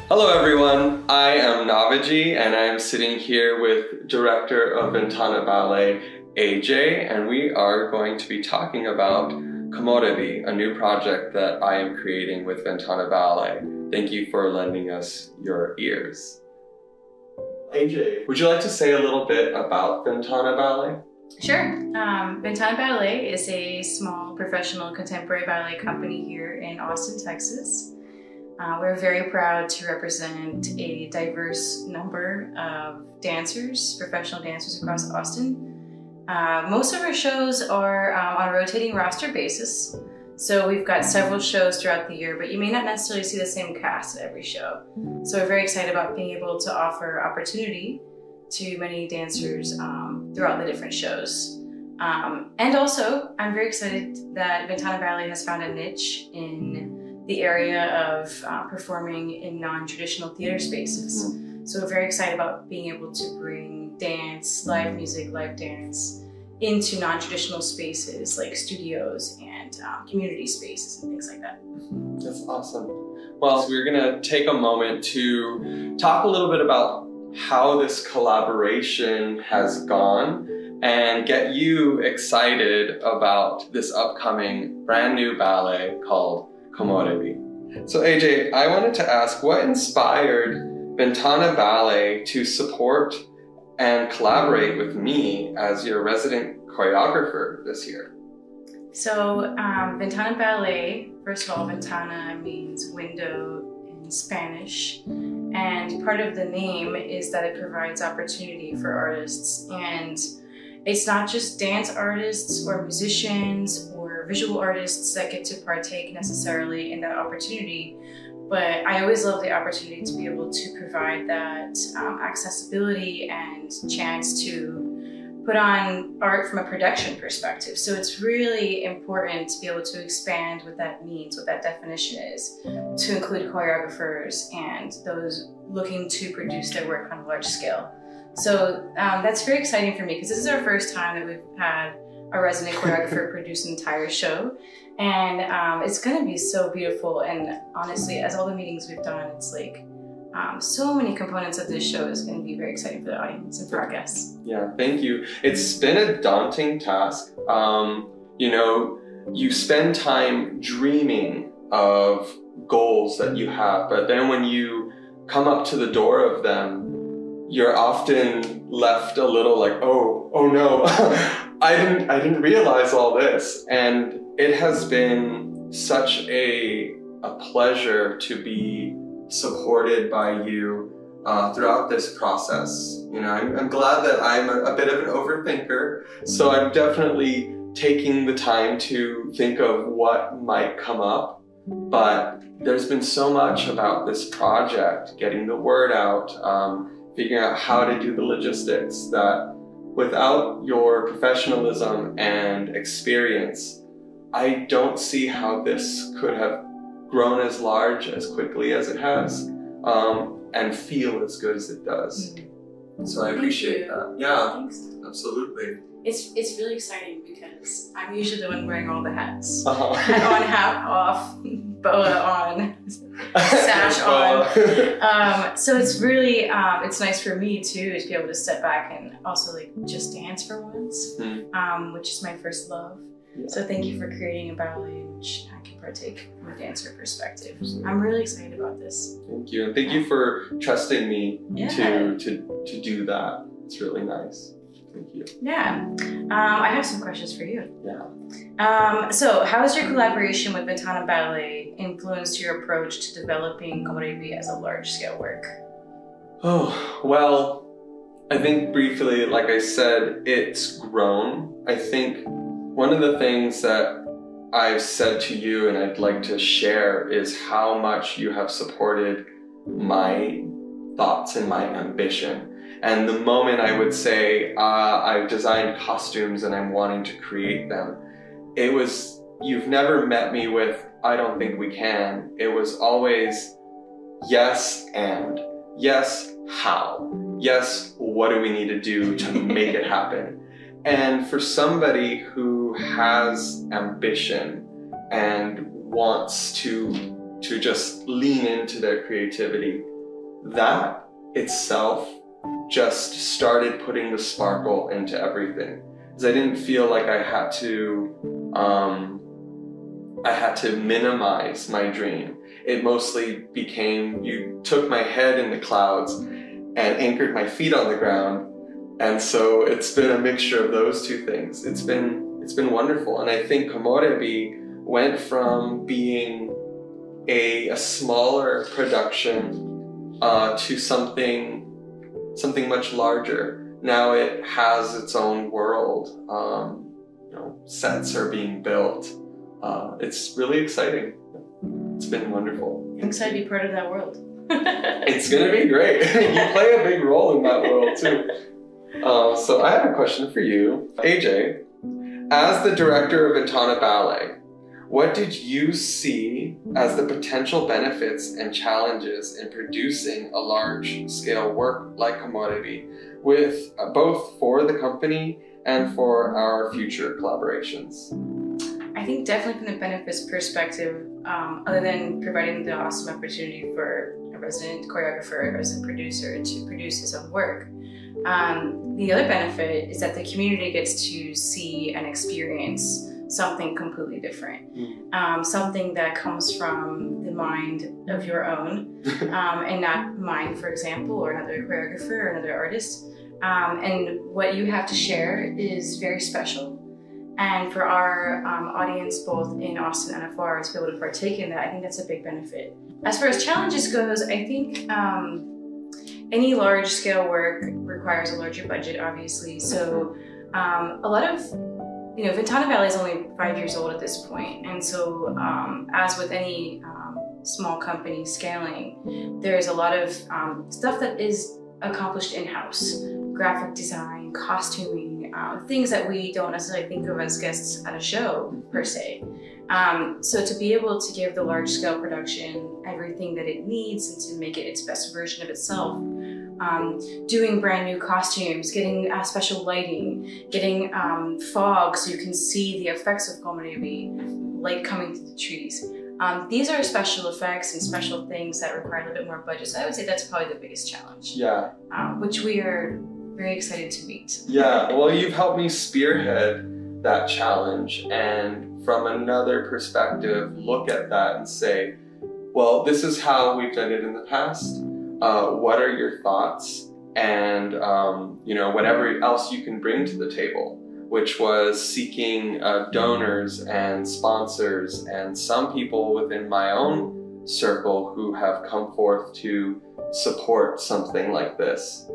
Hello everyone, I am Navaji and I am sitting here with director of Ventana Ballet, AJ, and we are going to be talking about KOMOREBI, a new project that I am creating with Ventana Ballet. Thank you for lending us your ears. AJ, would you like to say a little bit about Ventana Ballet? Sure. Ventana Ballet is a small professional contemporary ballet company here in Austin, Texas. We're very proud to represent a diverse number of dancers, professional dancers across Austin. Most of our shows are on a rotating roster basis. So we've got several shows throughout the year, but you may not necessarily see the same cast at every show. So we're very excited about being able to offer opportunity to many dancers throughout the different shows. And also, I'm very excited that Ventana Ballet has found a niche in the area of performing in non-traditional theater spaces. So we're very excited about being able to bring dance, live music, live dance into non-traditional spaces like studios and community spaces and things like that. That's awesome. Well, we're gonna take a moment to talk a little bit about how this collaboration has gone and get you excited about this upcoming brand new ballet called KOMOREBI. So AJ, I wanted to ask, what inspired Ventana Ballet to support and collaborate with me as your resident choreographer this year? So Ventana Ballet, first of all, Ventana means window in Spanish. And part of the name is that it provides opportunity for artists. And it's not just dance artists or musicians or visual artists that get to partake necessarily in that opportunity, but I always love the opportunity to be able to provide that accessibility and chance to put on art from a production perspective. So it's really important to be able to expand what that means, what that definition is, to include choreographers and those looking to produce their work on a large scale. So that's very exciting for me because this is our first time that we've had a resident choreographer produce an entire show. And it's gonna be so beautiful. And honestly, as all the meetings we've done, it's like so many components of this show is gonna be very exciting for the audience and for our guests. Yeah, thank you. It's been a daunting task. You know, you spend time dreaming of goals that you have, but then when you come up to the door of them, you're often left a little like, oh no, I didn't realize all this. And it has been such a pleasure to be supported by you throughout this process. You know, I'm glad that I'm a bit of an overthinker, so I'm definitely taking the time to think of what might come up. But there's been so much about this project, getting the word out, figuring out how to do the logistics, that without your professionalism and experience, I don't see how this could have grown as large, as quickly as it has, and feel as good as it does. So I appreciate that. Yeah, thanks. Absolutely. It's really exciting because I'm usually the one wearing all the hats. Hat on, hat off, boa on, sash on. So it's really, it's nice for me too to be able to step back and also like just dance for once, which is my first love. Yeah. So thank you for creating a ballet in which I can partake from a dancer perspective. Absolutely. I'm really excited about this. Thank you, and thank you for trusting me to do that. It's really nice. Thank you. Yeah. I have some questions for you. Yeah. So how has your collaboration with Ventana Ballet influenced your approach to developing KOMOREBI as a large-scale work? Oh, well, I think briefly, like I said, it's grown. I think one of the things that I've said to you and I'd like to share is how much you have supported my thoughts and my ambition. And the moment I would say, I've designed costumes and I'm wanting to create them, it was, you've never met me with, I don't think we can. It was always, yes, and. Yes, how? Yes, what do we need to do to make it happen? And for somebody who has ambition and wants to just lean into their creativity, that itself just started putting the sparkle into everything. Because I didn't feel like I had to minimize my dream. It mostly became, you took my head in the clouds and anchored my feet on the ground. And so it's been a mixture of those two things. It's been wonderful. And I think KOMOREBI went from being a smaller production to something much larger. Now it has its own world. Sets are being built. It's really exciting. It's been wonderful. I'm excited to be part of that world. It's gonna be great. You play a big role in that world too. So I have a question for you. AJ, as the director of Ventana Ballet, what did you see as the potential benefits and challenges in producing a large-scale work like KOMOREBI, with both for the company and for our future collaborations? I think definitely from the benefits perspective, other than providing the awesome opportunity for a resident choreographer, a resident producer to produce his own work, the other benefit is that the community gets to see and experience something completely different. Something that comes from the mind of your own and not mine, for example, or another choreographer or another artist. And what you have to share is very special. And for our audience, both in Austin and afar, to be able to partake in that, I think that's a big benefit. As far as challenges goes, I think any large-scale work requires a larger budget, obviously. So a lot of, Ventana Ballet is only 5 years old at this point. And so as with any small company scaling, there's a lot of stuff that is accomplished in-house. Graphic design, costuming, things that we don't necessarily think of as guests at a show, per se. So to be able to give the large-scale production everything that it needs and to make it its best version of itself, doing brand new costumes, getting special lighting, getting fog so you can see the effects of KOMOREBI, light coming through the trees. These are special effects and special things that require a little bit more budget. So I would say that's probably the biggest challenge. Yeah. Which we are very excited to meet. Yeah, well, you've helped me spearhead that challenge, and from another perspective, look at that and say, well, this is how we've done it in the past. What are your thoughts? And whatever else you can bring to the table, which was seeking donors and sponsors and some people within my own circle who have come forth to support something like this.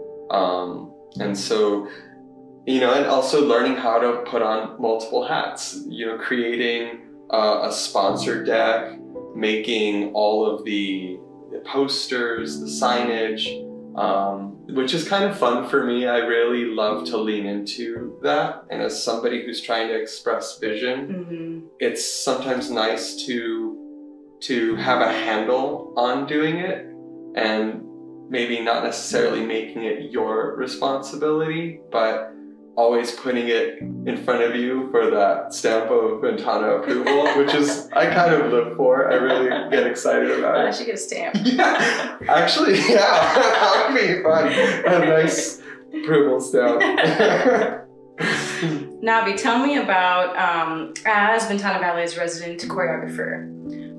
And so, and also learning how to put on multiple hats, creating a sponsor deck, making all of the posters, the signage, which is kind of fun for me. I really love to lean into that. And as somebody who's trying to express vision, it's sometimes nice to have a handle on doing it and maybe not necessarily making it your responsibility, but always putting it in front of you for that stamp of Ventana approval, which is, I kind of live for. I really get excited about it. I should get a stamp. Yeah, actually, yeah, that would be fun. A nice approval stamp. Navi, tell me about, as Ventana Ballet's resident choreographer,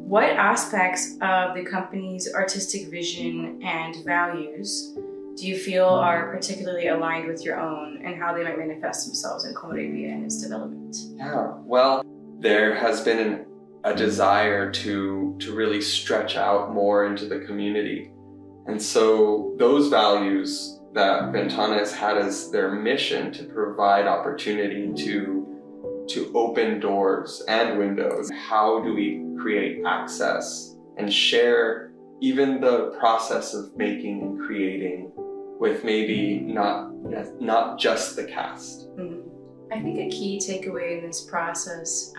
what aspects of the company's artistic vision and values do you feel are particularly aligned with your own, and how they might manifest themselves in KOMOREBI and its development? Yeah, well, there has been a desire to really stretch out more into the community. And so those values that Ventana has had as their mission to provide opportunity to open doors and windows. How do we create access and share even the process of making and creating with maybe not just the cast? I think a key takeaway in this process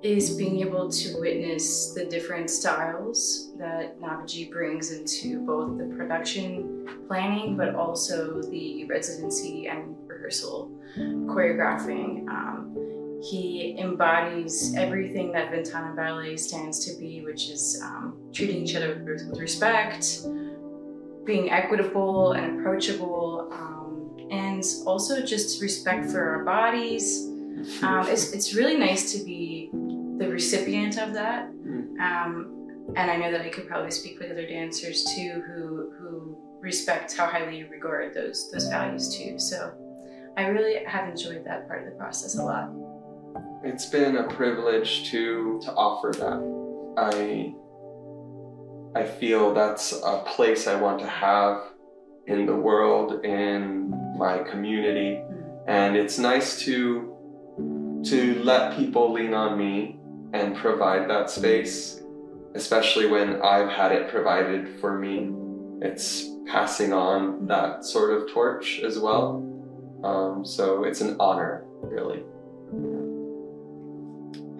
is being able to witness the different styles that Navaji brings into both the production planning, but also the residency and rehearsal choreographing. He embodies everything that Ventana Ballet stands to be, which is treating each other with respect, being equitable and approachable, and also just respect for our bodies. It's really nice to be the recipient of that. And I know that I could probably speak with other dancers too who respect how highly you regard those values too. So I really have enjoyed that part of the process a lot. It's been a privilege to offer that. I feel that's a place I want to have in the world, in my community. And it's nice to let people lean on me and provide that space, especially when I've had it provided for me. It's passing on that sort of torch as well. So it's an honor, really.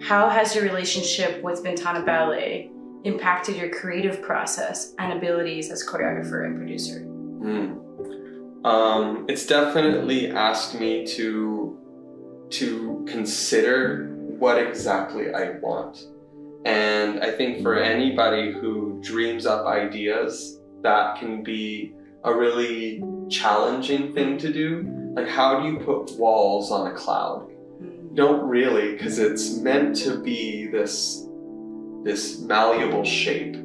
How has your relationship with Ventana Ballet impacted your creative process and abilities as choreographer and producer? It's definitely asked me to consider what exactly I want. And I think for anybody who dreams up ideas, that can be a really challenging thing to do. Like, how do you put walls on a cloud? You don't really, because it's meant to be this malleable shape.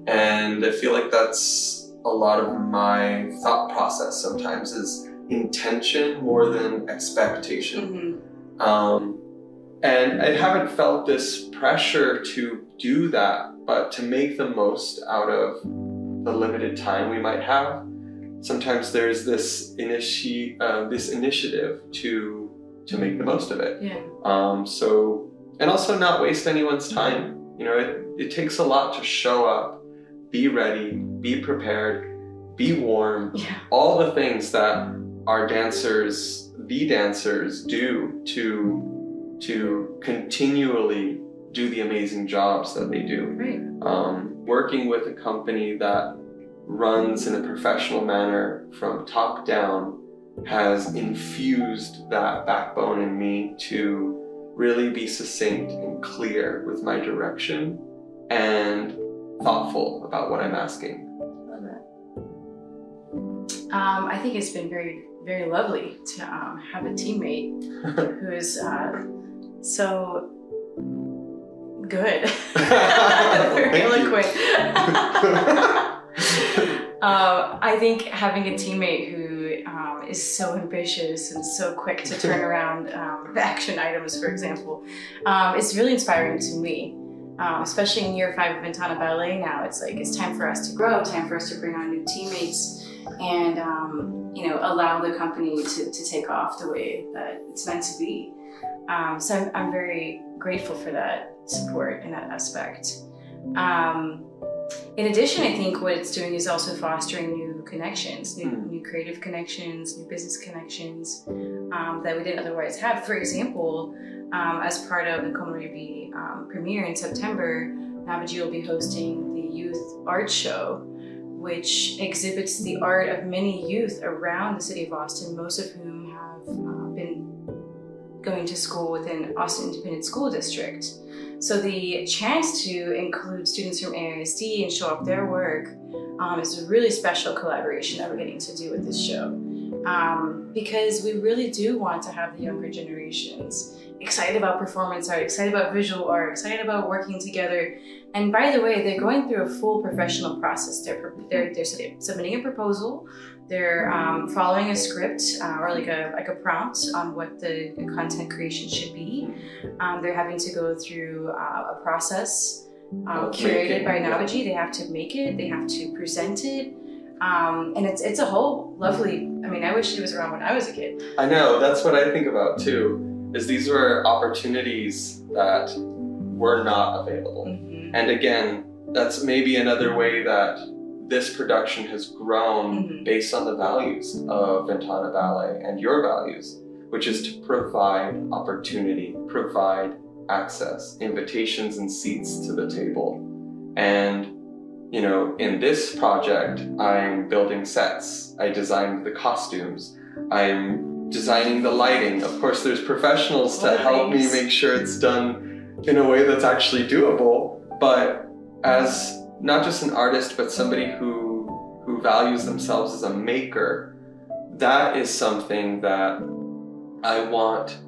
And I feel like that's a lot of my thought process sometimes, is intention more than expectation. And I haven't felt this pressure to do that, but to make the most out of the limited time we might have. Sometimes there's this initiative to make the most of it. So, and also not waste anyone's time. You know, it takes a lot to show up, be ready, be prepared, be warm, all the things that our dancers, the dancers do to continually do the amazing jobs that they do. Working with a company that runs in a professional manner from top down has infused that backbone in me to really be succinct and clear with my direction and thoughtful about what I'm asking. Love that. I think it's been very, very lovely to have a teammate who is so good. Very eloquent. I think having a teammate who is so ambitious and so quick to turn around the action items, for example, is really inspiring to me. Especially in year 5 of Ventana Ballet now, it's like it's time for us to grow, time for us to bring on new teammates, and allow the company to take off the way that it's meant to be. So I'm very grateful for that support in that aspect. In addition, I think what it's doing is also fostering new connections, new creative connections, new business connections that we didn't otherwise have. For example, as part of the KOMOREBI premiere in September, Navaji will be hosting the Youth Art Show, which exhibits the art of many youth around the city of Austin, most of whom have been going to school within Austin Independent School District. So the chance to include students from AISD and show off their work is a really special collaboration that we're getting to do with this show. Because we really do want to have the younger generations excited about performance art, excited about visual art, excited about working together. And by the way, they're going through a full professional process. They're submitting a proposal, they're following a script or like a prompt on what the content creation should be. They're having to go through a process curated by Navaji. They have to make it, they have to present it. And it's a whole lovely, I mean, I wish it was around when I was a kid. I know, that's what I think about too, is these were opportunities that were not available. And again, that's maybe another way that this production has grown based on the values of Ventana Ballet and your values, which is to provide opportunity, provide access, invitations and seats to the table. And you know, in this project, I'm building sets. I designed the costumes. I'm designing the lighting. Of course, there's professionals to help me make sure it's done in a way that's actually doable. But as not just an artist, but somebody who who values themselves as a maker, that is something that I want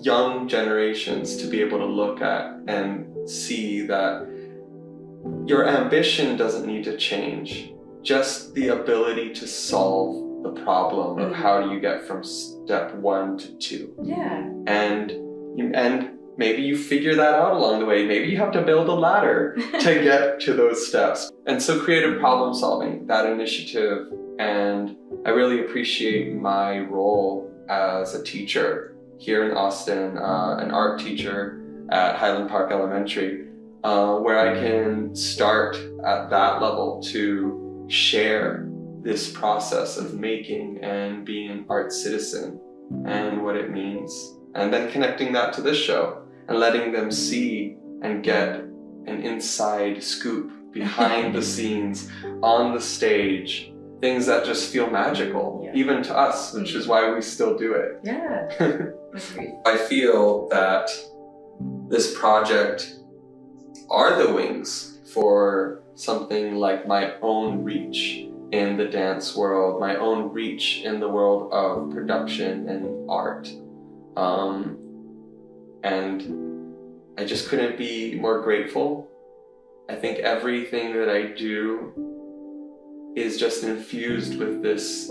young generations to be able to look at and see that your ambition doesn't need to change. Just the ability to solve the problem of how do you get from step 1 to 2. Yeah. And maybe you figure that out along the way. Maybe you have to build a ladder to get to those steps. And so creative problem solving, that initiative, and I really appreciate my role as a teacher here in Austin, an art teacher at Highland Park Elementary, where I can start at that level to share this process of making and being an art citizen and what it means. And then connecting that to this show and letting them see and get an inside scoop behind the scenes, on the stage, things that just feel magical, even to us, which is why we still do it. Yeah. I feel that this project are the wings for something like my own reach in the dance world, my own reach in the world of production and art. And I just couldn't be more grateful. I think everything that I do is just infused with this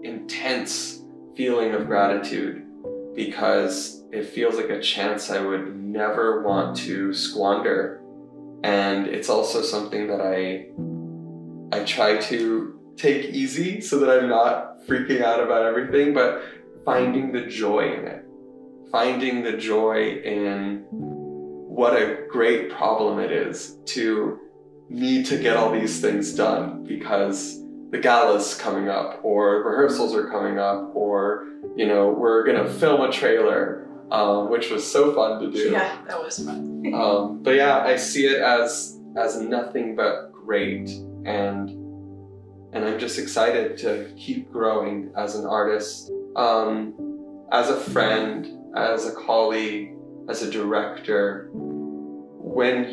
intense feeling of gratitude, because it feels like a chance I would never want to squander. And it's also something that I try to take easy so that I'm not freaking out about everything, but finding the joy in it. Finding the joy in what a great problem it is to need to get all these things done because the gala's coming up, or rehearsals are coming up, or, you know, we're gonna film a trailer, which was so fun to do. Yeah, that was fun. But yeah, I see it as nothing but great, and I'm just excited to keep growing as an artist, as a friend, as a colleague, as a director. When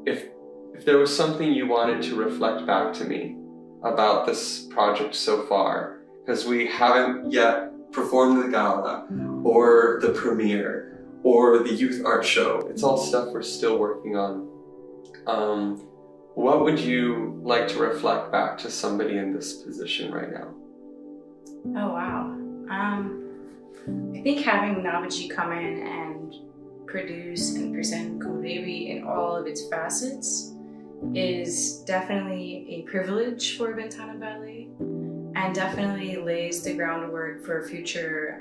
if there was something you wanted to reflect back to me about this project so far, because we haven't yet performed the gala or the premiere or the youth art show, it's all stuff we're still working on. What would you like to reflect back to somebody in this position right now? Oh, wow. I think having Navaji come in and produce and present KOMOREBI in all of its facets is definitely a privilege for Ventana Ballet, and definitely lays the groundwork for future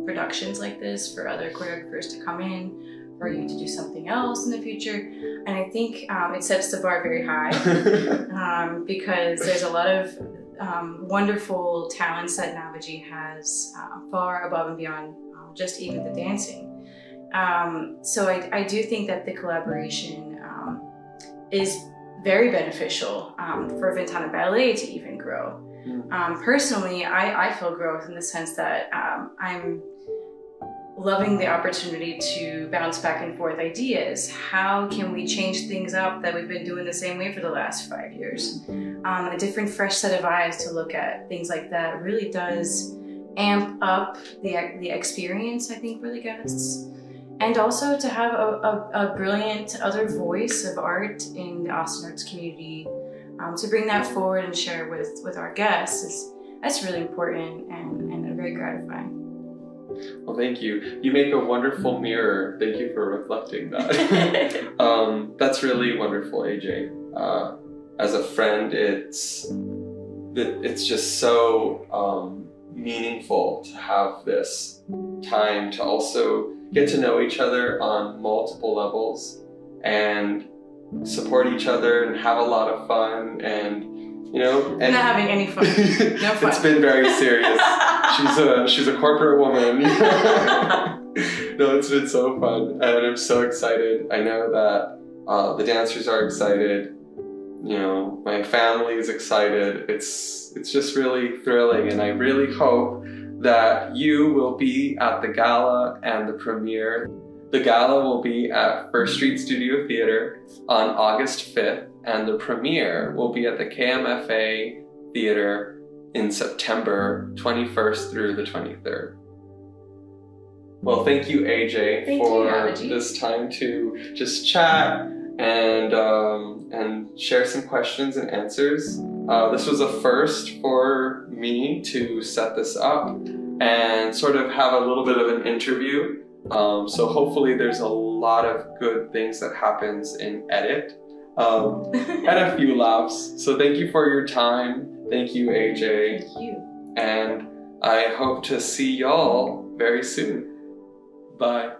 productions like this, for other choreographers to come in, for you to do something else in the future. And I think it sets the bar very high because there's a lot of wonderful talents that Navaji has far above and beyond just even the dancing. So I do think that the collaboration is very beneficial for Ventana Ballet to even grow. Personally, I feel growth in the sense that I'm loving the opportunity to bounce back and forth ideas. How can we change things up that we've been doing the same way for the last 5 years? A different, fresh set of eyes to look at things like that really does amp up the experience, I think, for the guests. And also to have a brilliant other voice of art in the Austin arts community, to bring that forward and share with our guests, that's really important and very gratifying. Well, thank you. You make a wonderful mirror. Thank you for reflecting that. That's really wonderful, AJ. As a friend, it's just so meaningful to have this time to also get to know each other on multiple levels and support each other and have a lot of fun, and you know, and not having any fun. No fun. It's been very serious. She's a corporate woman. No, it's been so fun, and I'm so excited. I know that the dancers are excited. You know, my family is excited. It's just really thrilling, and I really hope that you will be at the gala and the premiere. The gala will be at First Street Studio Theater on August 5th, and the premiere will be at the KMFA Theater in September 21st through the 23rd. Well, thank you, AJ, for this time to just chat and share some questions and answers. This was a first for me to set this up and sort of have a little bit of an interview. So hopefully there's a lot of good things that happens in edit and a few laughs. So thank you for your time. Thank you, AJ. Thank you. And I hope to see y'all very soon. Bye.